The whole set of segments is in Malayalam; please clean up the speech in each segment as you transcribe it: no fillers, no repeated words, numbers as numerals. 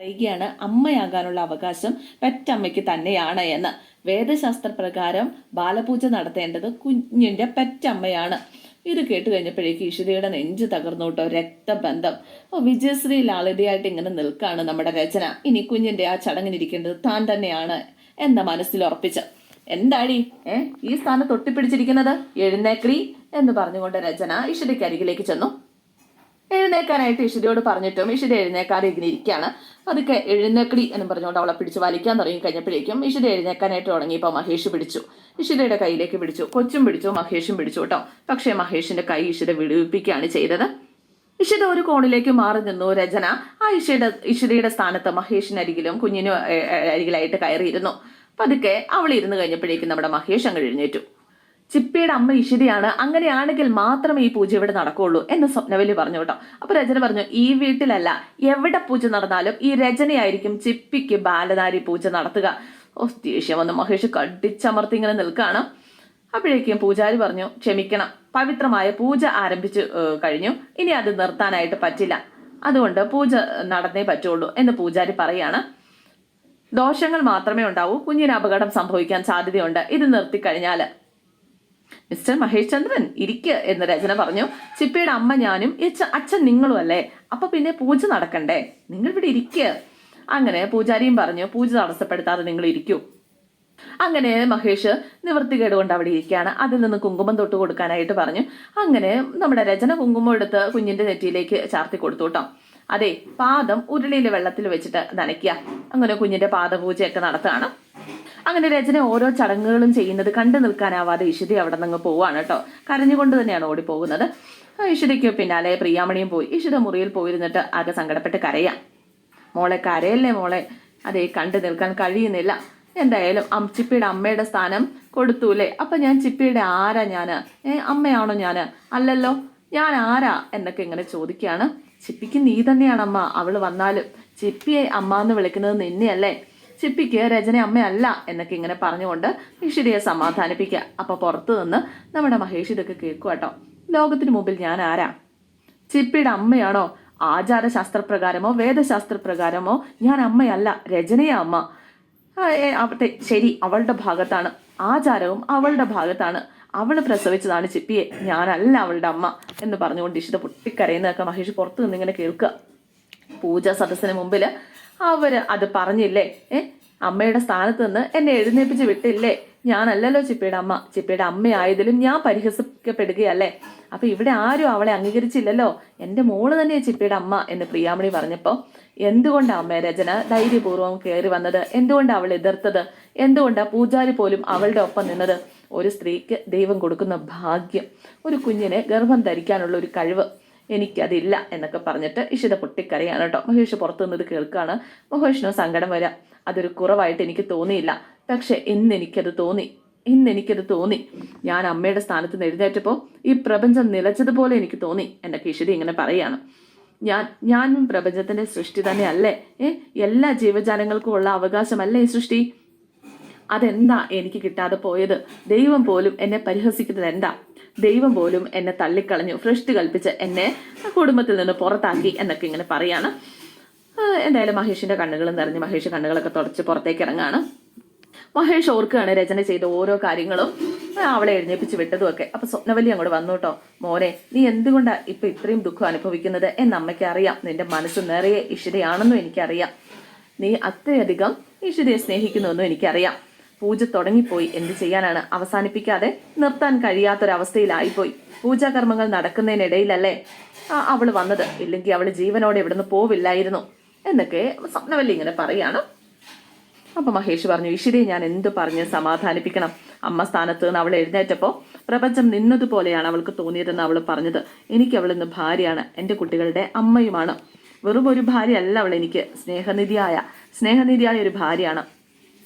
പറയുകയാണ് അമ്മയാകാനുള്ള അവകാശം പെറ്റമ്മയ്ക്ക് തന്നെയാണ് എന്ന്. വേദശാസ്ത്രപ്രകാരം ബാലപൂജ നടത്തേണ്ടത് കുഞ്ഞിന്റെ പെറ്റമ്മയാണ്. ഇത് കേട്ട് കഴിഞ്ഞപ്പോഴേക്ക് ഇഷിതയുടെ നെഞ്ച് തകർന്നു കേട്ടോ. രക്തബന്ധം. വിജയശ്രീ ലാളിതയായിട്ട് ഇങ്ങനെ നിൽക്കാണ് നമ്മുടെ രചന. ഇനി കുഞ്ഞിന്റെ ആ ചടങ്ങിനിരിക്കേണ്ടത് താൻ തന്നെയാണ് എന്ന മനസ്സിൽ ഉറപ്പിച്ച്, എന്താടി ഈ സ്ഥാനം തൊട്ടിപ്പിടിച്ചിരിക്കുന്നത്, എഴുന്നേക്രി എന്ന് പറഞ്ഞുകൊണ്ട് രചന ഇഷിതയ്ക്ക് അരികിലേക്ക് ചെന്നു. എഴുന്നേക്കാനായിട്ട് ഇഷിതയോട് പറഞ്ഞിട്ടും ഇഷിത എഴുന്നേക്കാതെ ഇങ്ങനെ ഇരിക്കുകയാണ്. അതൊക്കെ എഴുന്നേക്കടി എന്ന് പറഞ്ഞുകൊണ്ട് അവളെ പിടിച്ച് വലിക്കാൻ തുടങ്ങി കഴിഞ്ഞപ്പോഴേക്കും ഇഷിത എഴുന്നേക്കാനായിട്ട് തുടങ്ങിയപ്പോൾ മഹേഷ് പിടിച്ചു. ഇഷിതയുടെ കയ്യിലേക്ക് പിടിച്ചു. കൊച്ചും പിടിച്ചു, മഹേഷും പിടിച്ചു കേട്ടോ. പക്ഷേ മഹേഷിന്റെ കൈ ഇഷിത വിടുവിപ്പിക്കുകയാണ് ചെയ്തത്. ഇഷിത ഒരു കോണിലേക്ക് മാറി നിന്നു. രചന ആ ഇഷിതയുടെ സ്ഥാനത്ത് മഹേഷിനരികിലും കുഞ്ഞിനും അരികിലായിട്ട് കയറിയിരുന്നു. പതുക്കെ അവൾ ഇരുന്ന് കഴിഞ്ഞപ്പോഴേക്കും നമ്മുടെ മഹേഷ് അങ്ങ് എഴുന്നേറ്റു. ചിപ്പിയുടെ അമ്മ ഇഷിതയാണ്, അങ്ങനെയാണെങ്കിൽ മാത്രമേ ഈ പൂജ ഇവിടെ നടക്കുകയുള്ളൂ എന്ന് സ്വപ്നവല്ലി പറഞ്ഞു കേട്ടോ. അപ്പൊ രചന പറഞ്ഞു, ഈ വീട്ടിലല്ല എവിടെ പൂജ നടന്നാലും ഈ രചനയായിരിക്കും ചിപ്പിക്ക് ബാലനാരി പൂജ നടത്തുക. ദേഷ്യം വന്ന് മഹേഷ് കടിച്ചമർത്തി ഇങ്ങനെ നിൽക്കുകയാണ്. അപ്പോഴേക്കും പൂജാരി പറഞ്ഞു, ക്ഷമിക്കണം, പവിത്രമായ പൂജ ആരംഭിച്ചു കഴിഞ്ഞു, ഇനി അത് നിർത്താനായിട്ട് പറ്റില്ല, അതുകൊണ്ട് പൂജ നടന്നേ പറ്റുള്ളൂ എന്ന് പൂജാരി പറയാണ്. ദോഷങ്ങൾ മാത്രമേ ഉണ്ടാവൂ, കുഞ്ഞിന് അപകടം സംഭവിക്കാൻ സാധ്യതയുണ്ട്, ഇത് നിർത്തിക്കഴിഞ്ഞാൽ. മിസ്റ്റർ മഹേഷ് ചന്ദ്രൻ ഇരിക്ക് എന്ന് രചന പറഞ്ഞു. ചിപ്പിയുടെ അമ്മ ഞാനും അച്ഛൻ നിങ്ങളും അല്ലേ, അപ്പൊ പിന്നെ പൂജ നടക്കണ്ടേ, നിങ്ങൾ ഇവിടെ ഇരിക്കുക. അങ്ങനെ പൂജാരിയും പറഞ്ഞു, പൂജ തടസ്സപ്പെടുത്താതെ നിങ്ങൾ ഇരിക്കൂ. അങ്ങനെ മഹേഷ് നിവൃത്തികേട് കൊണ്ട് അവിടെ ഇരിക്കുകയാണ്. അതിൽ നിന്ന് കുങ്കുമം തൊട്ട് കൊടുക്കാനായിട്ട് പറഞ്ഞു. അങ്ങനെ നമ്മുടെ രചന കുങ്കുമം എടുത്ത് കുഞ്ഞിന്റെ നെറ്റിയിലേക്ക് ചാർത്തി കൊടുത്തു കേട്ടോ. അതെ, പാദം ഉരുളിയിലെ വെള്ളത്തിൽ വെച്ചിട്ട് നനയ്ക്കുക. അങ്ങനെ കുഞ്ഞിന്റെ പാദപൂജയൊക്കെ നടത്തുകയാണ്. അങ്ങനെ രചന ഓരോ ചടങ്ങുകളും ചെയ്യുന്നത് കണ്ടു നിൽക്കാനാവാതെ ഇഷിത അവിടെ നിന്ന് പോവാണ് കേട്ടോ. കരഞ്ഞുകൊണ്ട് തന്നെയാണ് ഓടിപ്പോകുന്നത്. ഇഷിതയ്ക്ക് പിന്നാലെ പ്രിയാമണിയും പോയി. ഇഷിത മുറിയിൽ പോയിരുന്നിട്ട് ആകെ സങ്കടപ്പെട്ട് കരയാം. മോളെ കരയല്ലേ മോളെ, അതെ കണ്ടു നിൽക്കാൻ കഴിയുന്നില്ല. എന്തായാലും ചിപ്പിയുടെ അമ്മയുടെ സ്ഥാനം കൊടുത്തൂലേ, അപ്പൊ ഞാൻ ചിപ്പിയുടെ ആരാ? ഞാന് അമ്മയാണോ ഞാന്? അല്ലല്ലോ, ഞാൻ ആരാ എന്നൊക്കെ ഇങ്ങനെ ചോദിക്കുകയാണ്. ചിപ്പിക്ക് നീ തന്നെയാണ് അമ്മ, അവള് വന്നാലും ചിപ്പിയെ അമ്മ എന്ന് വിളിക്കുന്നത് നിന്നെയല്ലേ, ചിപ്പിക്ക് രചന അമ്മയല്ല എന്നൊക്കെ ഇങ്ങനെ പറഞ്ഞുകൊണ്ട് ഇഷിതയെ സമാധാനിപ്പിക്കുക. അപ്പൊ പുറത്തു നിന്ന് നമ്മുടെ മഹേഷ് ഇതൊക്കെ കേൾക്കുക കേട്ടോ. ലോകത്തിന് മുമ്പിൽ ഞാൻ ആരാ? ചിപ്പിയുടെ അമ്മയാണോ? ആചാരശാസ്ത്രപ്രകാരമോ വേദശാസ്ത്രപ്രകാരമോ ഞാൻ അമ്മയല്ല, രചനയാ അമ്മ. ശരി, അവളുടെ ഭാഗത്താണ്, ആചാരവും അവളുടെ ഭാഗത്താണ്, അവള് പ്രസവിച്ചതാണ് ചിപ്പിയെ, ഞാനല്ല അവളുടെ അമ്മ എന്ന് പറഞ്ഞുകൊണ്ട് ഇഷിത പൊട്ടിക്കരയുന്നതൊക്കെ മഹേഷ് പുറത്തു നിന്ന് ഇങ്ങനെ കേൾക്കുക. പൂജാ സദസ്സിന് മുമ്പില് അവര് അത് പറഞ്ഞില്ലേ, അമ്മയുടെ സ്ഥാനത്ത് നിന്ന് എന്നെ എഴുന്നേപ്പിച്ച് വിട്ടില്ലേ, ഞാനല്ലല്ലോ ചിപ്പിയുടെ അമ്മ, ചിപ്പിയുടെ അമ്മയായതിലും ഞാൻ പരിഹസിക്കപ്പെടുകയല്ലേ, അപ്പൊ ഇവിടെ ആരും അവളെ അംഗീകരിച്ചില്ലല്ലോ, എന്റെ മോള് തന്നെ ചിപ്പിയുടെ അമ്മ എന്ന് പ്രിയാമണി പറഞ്ഞപ്പോ എന്തുകൊണ്ടാ അമ്മ രചന ധൈര്യപൂർവ്വം കയറി വന്നത്? എന്തുകൊണ്ടാ അവൾ എതിർത്തത്? എന്തുകൊണ്ടാ പൂജാരി പോലും അവളുടെ ഒപ്പം നിന്നത്? ഒരു സ്ത്രീക്ക് ദൈവം കൊടുക്കുന്ന ഭാഗ്യം, ഒരു കുഞ്ഞിനെ ഗർഭം ധരിക്കാനുള്ള ഒരു കഴിവ് എനിക്കതില്ല എന്നൊക്കെ പറഞ്ഞിട്ട് ഇഷിത പൊട്ടിക്കരയാണ് കേട്ടോ. മഹേഷ് പുറത്തു നിന്നത് കേൾക്കാണ്. മഹേഷിനോ സങ്കടം വരാം. അതൊരു കുറവായിട്ട് എനിക്ക് തോന്നിയില്ല, പക്ഷെ ഇന്നെനിക്കത് തോന്നി. ഞാൻ അമ്മയുടെ സ്ഥാനത്ത് നിന്ന് എഴുന്നേറ്റപ്പോ ഈ പ്രപഞ്ചം നിലച്ചതുപോലെ എനിക്ക് തോന്നി എന്നൊക്കെ ഇഷിത ഇങ്ങനെ പറയാണ്. ഞാനും പ്രപഞ്ചത്തിന്റെ സൃഷ്ടി തന്നെ അല്ലേ, എല്ലാ ജീവജാലങ്ങൾക്കും ഉള്ള അവകാശമല്ലേ ഈ സൃഷ്ടി? അതെന്താ എനിക്ക് കിട്ടാതെ പോയത്? ദൈവം പോലും എന്നെ പരിഹസിക്കുന്നത് എന്താ? ദൈവം പോലും എന്നെ തള്ളിക്കളഞ്ഞു, ഭ്രഷ്ട് കൽപ്പിച്ച് എന്നെ കുടുംബത്തിൽ നിന്ന് പുറത്താക്കി എന്നൊക്കെ ഇങ്ങനെ പറയാണ്. എന്തായാലും മഹേഷിന്റെ കണ്ണുകൾ നിറഞ്ഞ് മഹേഷ് കണ്ണുകളൊക്കെ തുടച്ച് പുറത്തേക്ക് ഇറങ്ങാണ്. മഹേഷ് ഓർക്കുകയാണ് രചന ചെയ്ത ഓരോ കാര്യങ്ങളും, അവളെ എഴുന്നേപ്പിച്ച് വിട്ടതും ഒക്കെ. അപ്പൊ സ്വപ്നവല്ലി അങ്ങോട്ട് വന്നു കേട്ടോ. മോനെ, നീ എന്തുകൊണ്ടാ ഇപ്പൊ ഇത്രയും ദുഃഖം അനുഭവിക്കുന്നത് എന്ന് അമ്മയ്ക്ക് അറിയാം. നിന്റെ മനസ്സ് നിറയെ ഇഷിതയാണെന്നും എനിക്കറിയാം. നീ അത്രയധികം ഇഷിതയെ സ്നേഹിക്കുന്നുവെന്നും എനിക്കറിയാം. പൂജ തുടങ്ങിപ്പോയി, എന്ത് ചെയ്യാനാണ്? അവസാനിപ്പിക്കാതെ നിർത്താൻ കഴിയാത്തൊരവസ്ഥയിലായിപ്പോയി. പൂജാകർമ്മങ്ങൾ നടക്കുന്നതിനിടയിലല്ലേ അവള് വന്നത്, ഇല്ലെങ്കിൽ അവള് ജീവനോടെ ഇവിടുന്ന് പോവില്ലായിരുന്നു എന്നൊക്കെ സ്വപ്നവല്ലി ഇങ്ങനെ പറയാണ്. അപ്പൊ മഹേഷ് പറഞ്ഞു, ഇഷിതയെ ഞാൻ എന്തു പറഞ്ഞ് സമാധാനിപ്പിക്കണം? അമ്മ സ്ഥാനത്ത് നിന്ന് അവൾ എഴുന്നേറ്റപ്പോ പ്രപഞ്ചം നിന്നതുപോലെയാണ് അവൾക്ക് തോന്നിയതെന്ന് അവൾ പറഞ്ഞത്. എനിക്ക് അവൾ ഇന്ന് ഭാര്യയാണ്, എൻ്റെ കുട്ടികളുടെ അമ്മയുമാണ്. വെറും ഒരു ഭാര്യ അല്ല അവൾ, എനിക്ക് സ്നേഹനിധിയായ ഒരു ഭാര്യയാണ്.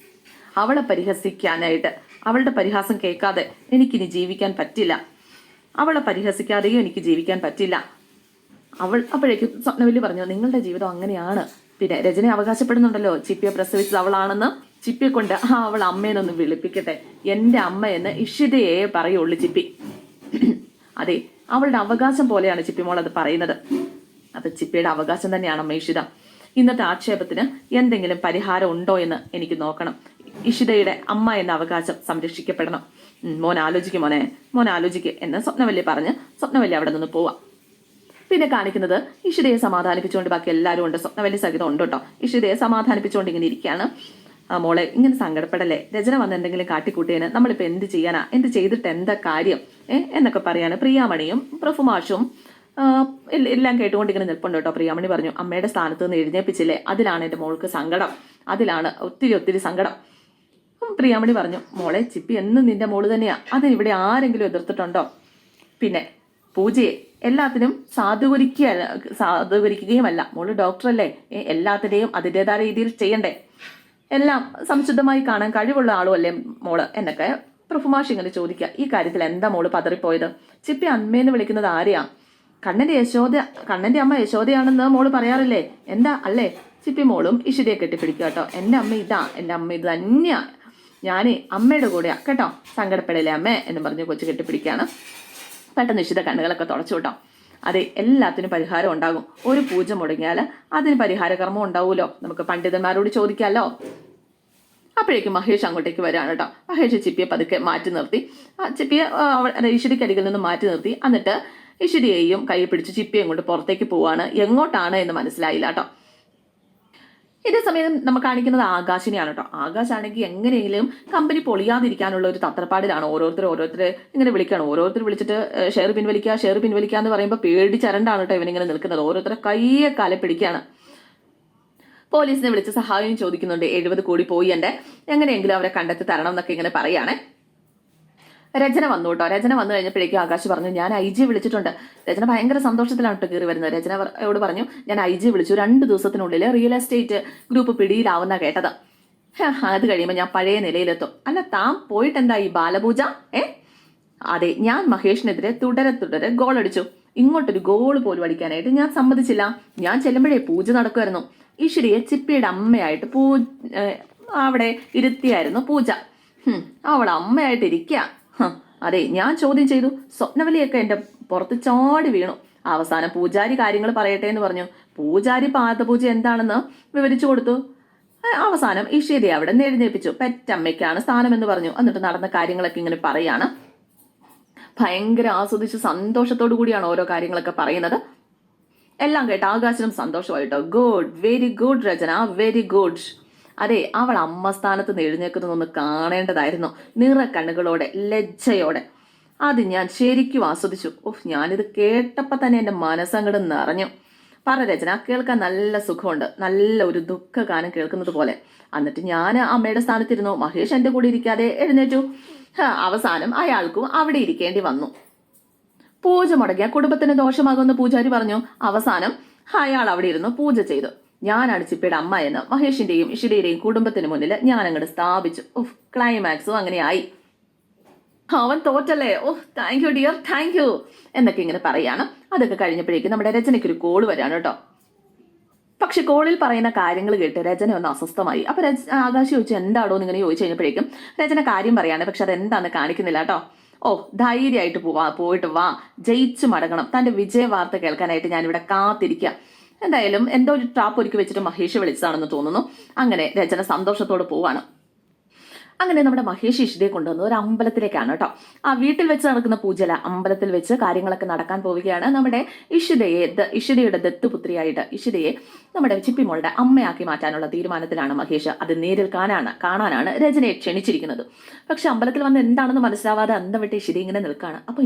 അവളെ പരിഹസിക്കാനായിട്ട്, അവളുടെ പരിഹാസം കേൾക്കാതെ എനിക്കിനി ജീവിക്കാൻ പറ്റില്ല. അവളെ പരിഹസിക്കാതെയും എനിക്ക് ജീവിക്കാൻ പറ്റില്ല. അപ്പോഴേക്കും സ്വപ്നവല്ലി പറഞ്ഞു, നിങ്ങളുടെ ജീവിതം അങ്ങനെയാണ്. പിന്നെ രചന അവകാശപ്പെടുന്നുണ്ടല്ലോ ചിപ്പിയെ പ്രസവിച്ചത് അവളാണെന്ന്. ചിപ്പിയെ കൊണ്ട് അവൾ അമ്മേനൊന്ന് വിളിപ്പിക്കട്ടെ, എൻ്റെ അമ്മ എന്ന് ഇഷിതയെ പറയുള്ളൂ ചിപ്പി. അതെ, അവളുടെ അവകാശം പോലെയാണ് ചിപ്പിമോൾ അത് പറയുന്നത്. അത് ചിപ്പിയുടെ അവകാശം തന്നെയാണ് അമ്മ ഇഷിത. ഇന്നത്തെ ആക്ഷേപത്തിന് എന്തെങ്കിലും പരിഹാരം ഉണ്ടോ എന്ന് എനിക്ക് നോക്കണം. ഇഷിതയുടെ അമ്മ എന്ന അവകാശം സംരക്ഷിക്കപ്പെടണം. മോൻ ആലോചിക്കും മോനെ, മോൻ ആലോചിക്കുക എന്ന് സ്വപ്നവല്ലി പറഞ്ഞ് സ്വപ്നവല്ലി അവിടെ നിന്ന് പോവാം. പിന്നെ കാണിക്കുന്നത് ഇഷിതയെ സമാധാനിപ്പിച്ചുകൊണ്ട് ബാക്കി എല്ലാവരും ഉണ്ട്. സ്വപ്നവല്ലി സഹിതം ഉണ്ട് കേട്ടോ. ഇഷിതയെ സമാധാനിപ്പിച്ചുകൊണ്ട് ഇങ്ങനെ ഇരിക്കുകയാണ്. മോളെ ഇങ്ങനെ സങ്കടപ്പെടല്ലേ, രചന വന്ന് എന്തെങ്കിലും കാട്ടിക്കൂട്ടിയതിന് നമ്മളിപ്പോൾ എന്ത് ചെയ്യാനാ, എന്ത് ചെയ്തിട്ട് എന്താ കാര്യം എന്നൊക്കെ പറയാണ്. പ്രിയാമണിയും പ്രഫുമാഷും എല്ലാം കേട്ടുകൊണ്ട് ഇങ്ങനെ നിൽപ്പുണ്ട് കേട്ടോ. പ്രിയാമണി പറഞ്ഞു, അമ്മയുടെ സ്ഥാനത്ത് നിന്ന് എഴുന്നേപ്പിച്ചില്ലേ, അതിലാണ് എൻ്റെ മോൾക്ക് സങ്കടം, അതിലാണ് ഒത്തിരി സങ്കടം. പ്രിയാമണി പറഞ്ഞു, മോളെ ചിപ്പി എന്നും നിന്റെ മോള് തന്നെയാ, അതിനിവിടെ ആരെങ്കിലും എതിർത്തിട്ടുണ്ടോ? പിന്നെ പൂജയെ എല്ലാത്തിനും സാധൂകരിക്കുകയുമല്ല, മോള് ഡോക്ടറല്ലേ, എല്ലാത്തിനെയും അതിൻ്റെതായ രീതിയിൽ ചെയ്യണ്ടേ, എല്ലാം സംശുദ്ധമായി കാണാൻ കഴിവുള്ള ആളും അല്ലേ മോള് എന്നൊക്കെ പ്രഫുമാഷ് ഇങ്ങനെ ചോദിക്കുക. ഈ കാര്യത്തിൽ എന്താ മോള് പതറിപ്പോയത്? ചിപ്പി അമ്മേന്ന് വിളിക്കുന്നത് ആരെയാ? കണ്ണന്റെ അമ്മ യശോദയാണെന്ന് മോള് പറയാറില്ലേ, എന്താ അല്ലേ? ചിപ്പി മോളും ഇഷിതയെ കെട്ടിപ്പിടിക്കുക കേട്ടോ. എൻ്റെ അമ്മ ഇത് തന്നെയാ, ഞാനേ അമ്മയുടെ കൂടെയാ കേട്ടോ, സങ്കടപ്പെടലേ അമ്മേ എന്ന് പറഞ്ഞ് കൊച്ചു കെട്ടിപ്പിടിക്കുകയാണ്. പെട്ടെന്ന് ഇഷിത കണ്ണുകളൊക്കെ തുടച്ചു കേട്ടോ. അതെ, എല്ലാത്തിനും പരിഹാരം ഉണ്ടാകും. ഒരു പൂജ മുടങ്ങിയാൽ അതിന് പരിഹാരകർമ്മം ഉണ്ടാവുമല്ലോ, നമുക്ക് പണ്ഡിതന്മാരോട് ചോദിക്കാമല്ലോ. അപ്പോഴേക്കും മഹേഷ് അങ്ങോട്ടേക്ക് വരികയാണ് കേട്ടോ. മഹേഷ് ചിപ്പിയെ പതുക്കെ മാറ്റി നിർത്തി, ചിപ്പിയെ ഇഷിടിക്കരികിൽ നിന്ന് മാറ്റി നിർത്തി. എന്നിട്ട് ഇഷിടിയെയും കൈ പിടിച്ച് ചിപ്പിയും കൊണ്ട് പുറത്തേക്ക് പോവാണ്. എങ്ങോട്ടാണ് എന്ന് മനസ്സിലായില്ല കേട്ടോ. ഇതേ സമയം നമ്മൾ കാണിക്കുന്നത് ആകാശിനെയാണ് കേട്ടോ. ആകാശാണെങ്കിൽ എങ്ങനെയെങ്കിലും കമ്പനി പൊളിയാതിരിക്കാനുള്ള ഒരു തത്രപ്പാടിലാണ്. ഓരോരുത്തർ ഇങ്ങനെ വിളിക്കണം. ഓരോരുത്തർ വിളിച്ചിട്ട് ഷെയർ പിൻവലിക്കുക എന്ന് പറയുമ്പോൾ പേടിച്ചരണ്ടാണ് കേട്ടോ ഇവനിങ്ങനെ നിൽക്കുന്നത്. ഓരോരുത്തരെ കയ്യെ കാലെ പിടിക്കുകയാണ്. പോലീസിനെ വിളിച്ച് സഹായം ചോദിക്കുന്നുണ്ട്. 70 കോടി പോയി എൻ്റെ, എങ്ങനെയെങ്കിലും അവരെ കണ്ടെത്തി തരണം എന്നൊക്കെ ഇങ്ങനെ പറയുകയാണേ. രചന വന്നു കേട്ടോ. രചന വന്നു കഴിഞ്ഞപ്പോഴേക്കും ആകാശ് പറഞ്ഞു, ഞാൻ IG വിളിച്ചിട്ടുണ്ട്. രചന ഭയങ്കര സന്തോഷത്തിലാണ് കേട്ടോ കയറി വരുന്നത്. രചനയോട് പറഞ്ഞു, ഞാൻ IG വിളിച്ചു, 2 ദിവസത്തിനുള്ളിൽ റിയൽ എസ്റ്റേറ്റ് ഗ്രൂപ്പ് പിടിയിലാവുന്ന കേട്ടത്. അത് കഴിയുമ്പോൾ ഞാൻ പഴയ നിലയിലെത്തും. അല്ല, താൻ പോയിട്ടെന്താ ഈ ബാലപൂജ? അതെ, ഞാൻ മഹേഷിനെതിരെ തുടരെ ഗോൾ അടിച്ചു. ഇങ്ങോട്ടൊരു ഗോൾ പോലും അടിക്കാനായിട്ട് ഞാൻ സമ്മതിച്ചില്ല. ഞാൻ ചെല്ലുമ്പോഴേ പൂജ നടക്കുമായിരുന്നു. ഇഷിടിയെ ചിപ്പിയുടെ അമ്മയായിട്ട് അവിടെ ഇരുത്തിയായിരുന്നു പൂജ. അവൾ അമ്മയായിട്ട് ഇരിക്കുക. അതെ, ഞാൻ ചോദ്യം ചെയ്തു. സ്വപ്നവലിയൊക്കെ എൻ്റെ പുറത്ത് ചാടി വീണു. അവസാനം പൂജാരി കാര്യങ്ങൾ പറയട്ടെ എന്ന് പറഞ്ഞു. പൂജാരി പാദപൂജ എന്താണെന്ന് വിവരിച്ചു കൊടുത്തു. അവസാനം ഇഷിതയെ അവിടെ നിന്ന് എഴുന്നേൽപ്പിച്ചു. പെറ്റമ്മയ്ക്കാണ് സ്ഥാനം എന്ന് പറഞ്ഞു. എന്നിട്ട് നടന്ന കാര്യങ്ങളൊക്കെ ഇങ്ങനെ പറയാണ്. ഭയങ്കര ആസ്വദിച്ച് സന്തോഷത്തോടു കൂടിയാണ് ഓരോ കാര്യങ്ങളൊക്കെ പറയുന്നത്. എല്ലാം കേട്ട് ആകാശനും സന്തോഷമായിട്ടോ. ഗുഡ്, വെരി ഗുഡ് രചന, വെരി ഗുഡ്. അതെ, അവൾ അമ്മ സ്ഥാനത്ത് നിന്ന് എഴുന്നേൽക്കുന്നതൊന്ന് കാണേണ്ടതായിരുന്നു. കണ്ണുകളോടെ, ലജ്ജയോടെ. അത് ഞാൻ ശരിക്കും ആസ്വദിച്ചു. ഞാനിത് കേട്ടപ്പോൾ തന്നെ എൻ്റെ മനസ്സങ്ങട് നിറഞ്ഞു. പറ രചന, കേൾക്കാൻ നല്ല സുഖമുണ്ട്, നല്ല ഒരു ദുഃഖഗാനം കേൾക്കുന്നത് പോലെ. എന്നിട്ട് ഞാൻ അമ്മയുടെ സ്ഥാനത്തിരുന്നു. മഹേഷ് എൻ്റെ കൂടെ ഇരിക്കാതെ എഴുന്നേറ്റു. അവസാനം അയാൾക്കും അവിടെ ഇരിക്കേണ്ടി വന്നു. പൂജ മുടങ്ങിയ കുടുംബത്തിന് ദോഷമാകുമെന്ന് പൂജാരി പറഞ്ഞു. അവസാനം അയാൾ അവിടെ ഇരുന്നു പൂജ ചെയ്തു. ഞാനാണ് ചിപ്പിയുടെ അമ്മ എന്ന് മഹേഷിന്റെയും ഇഷിതയുടെയും കുടുംബത്തിന് മുന്നിൽ ഞാൻ അങ്ങോട്ട് സ്ഥാപിച്ചു. ക്ലൈമാക്സും അങ്ങനെയായി. അവൻ തോറ്റല്ലേ? Thank you dear, thank you എന്നൊക്കെ ഇങ്ങനെ പറയാണ്. അതൊക്കെ കഴിഞ്ഞപ്പോഴേക്കും നമ്മുടെ രചനയ്ക്കൊരു കോള് വരാണ് കേട്ടോ. പക്ഷെ കോളിൽ പറയുന്ന കാര്യങ്ങൾ കേട്ട് രചന ഒന്ന് അസ്വസ്ഥമായി. അപ്പൊ ആകാശ് ചോദിച്ചു, എന്താണോ എന്നിങ്ങനെ ചോദിച്ചു കഴിഞ്ഞപ്പോഴേക്കും രചന കാര്യം പറയാണ്. പക്ഷെ അതെന്താന്ന് കാണിക്കുന്നില്ല കേട്ടോ. ധൈര്യമായിട്ട് പോയിട്ട് വാ, ജയിച്ചു മടങ്ങണം. തന്റെ വിജയ വാർത്ത കേൾക്കാനായിട്ട് ഞാനിവിടെ കാത്തിരിക്കുക. എന്തായാലും എന്തോ ഒരു ട്രാപ്പ് ഒരുക്കി വെച്ചിട്ട് മഹേഷ് വിളിച്ചതാണെന്ന് തോന്നുന്നു. അങ്ങനെ രചന സന്തോഷത്തോടെ പോവാണ്. അങ്ങനെ നമ്മുടെ മഹേഷ് ഇഷിതയെ കൊണ്ടുവന്നത് ഒരു അമ്പലത്തിലേക്കാണ് കേട്ടോ. ആ വീട്ടിൽ വെച്ച് നടക്കുന്ന പൂജല അമ്പലത്തിൽ വെച്ച് കാര്യങ്ങളൊക്കെ നടക്കാൻ പോവുകയാണ്. നമ്മുടെ ഇഷിതയുടെ ദത്തുപുത്രിയായിട്ട് ഇഷിതയെ നമ്മുടെ ചിപ്പിമോളുടെ അമ്മയാക്കി മാറ്റാനുള്ള തീരുമാനത്തിലാണ് മഹേഷ്. അത് നേരിൽ കാണാനാണ് രചനയെ ക്ഷണിച്ചിരിക്കുന്നത്. പക്ഷെ അമ്പലത്തിൽ വന്ന് എന്താണെന്ന് മനസ്സിലാവാതെ അന്തം വിട്ട് ഇഷിത ഇങ്ങനെ നിൽക്കുകയാണ്. അപ്പൊ